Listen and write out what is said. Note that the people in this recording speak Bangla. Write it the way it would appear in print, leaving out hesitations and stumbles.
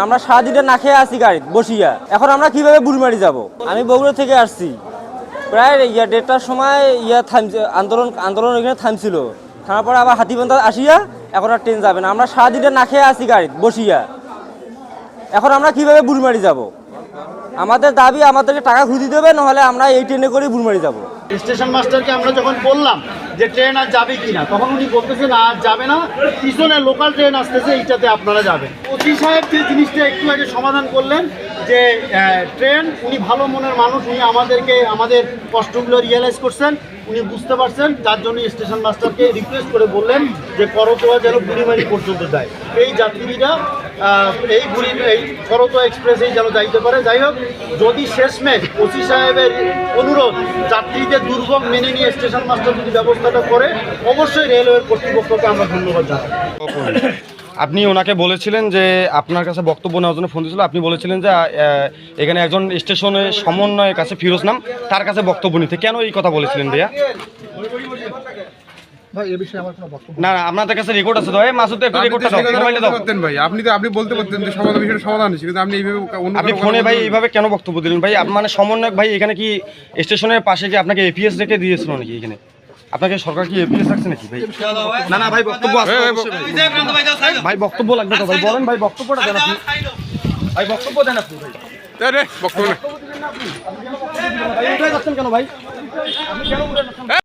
আমরা সারাদিনে না খেয়ে আসি গাড়ি বসিয়া। এখন আমরা কিভাবে বুড়িমারি যাব? আমি বগুড়া থেকে আসছি, প্রায় 1:30টার সময় আন্দোলন এখানে থামছিল। থামার পরে আবার হাতিবান্ধা আসিয়া এখন আর ট্রেন যাবে না। আমরা সারাদিনে না খেয়ে আসি গাড়ি বসিয়া। এখন আমরা কিভাবে বুড়িমারি যাব? আমাদের দাবি আমাদেরকে টাকা ঘুরিয়ে দেবে, নাহলে আমরা এই ট্রেনে করে বুড়িমারি যাব। স্টেশন মাস্টারকে আমরা যখন বললাম যে ট্রেন আর যাবে কিনা, তখন উনি বলতেছেন আর যাবে না, পিছনে লোকাল ট্রেন আসতেছে, এইটাতে আপনারা যাবেন। ওসি সাহেব যে জিনিসটা একটু আগে সমাধান করলেন যে ট্রেন, উনি ভালো মনের মানুষ, উনি আমাদের কষ্টগুলো রিয়েলাইজ করছেন, উনি বুঝতে পারছেন, যার জন্য স্টেশন মাস্টারকে রিকোয়েস্ট করে বললেন যে করতোয়া যেন বুড়িমারি পর্যন্ত যায়, এই যাত্রীরা এই করতোয়া এক্সপ্রেসেই যেন যাইতে পারে। যাই হোক, যদি শেষমেশ ওসি সাহেবের অনুরোধ যাত্রীদের দুর্ভোগ মেনে নিয়ে স্টেশন মাস্টার যদি ব্যবস্থাটা করে, অবশ্যই রেলওয়ের কর্তৃপক্ষকে আমরা ধন্যবাদ জানাই। আপনি ওনাকে বলেছিলেন যে আপনার কাছে বক্তব্য নেওয়ার জন্য ফোন দিয়েছিল, আপনি বলেছিলেন যে এখানে একজন স্টেশনের সমন্বয়ের কাছে ফিরোজ নাম, তার কাছে বক্তব্য নিতে, কেন এই কথা বলেছিলেন ভাইয়া? ভাই এই বিষয়ে আমার কোনো বক্তব্য না আপনাদের কাছে রেকর্ড আছে তো, মাসুদ একটু রেকর্ডটা দাও, মোবাইলে দাও। ভাই আপনি বলতে পারতেন যে বিষয়টা সমাধান হয়েছে, কিন্তু আপনি এইভাবে আপনি ফোনে ভাই এইভাবে কেন বক্তব্য দিলেন ভাই? মানে সমন্বয়ক ভাই, এখানে কি স্টেশনের পাশে কি আপনাকে এপিএস রেখে দিয়েছিল নাকি? এখানে আপনাকে সরকার কি এপিএস রাখছে নাকি ভাই? না ভাই বক্তব্য আছে ভাই, বক্তব্য লাগবে তো ভাই, বলেন ভাই, বক্তব্যটা দেন আপনি ভাই, বক্তব্য দেন আপনি ভাই। বক্তব্য ভাই উঠে যাচ্ছেন কেন ভাই? আপনি কেন উঠে যাচ্ছেন?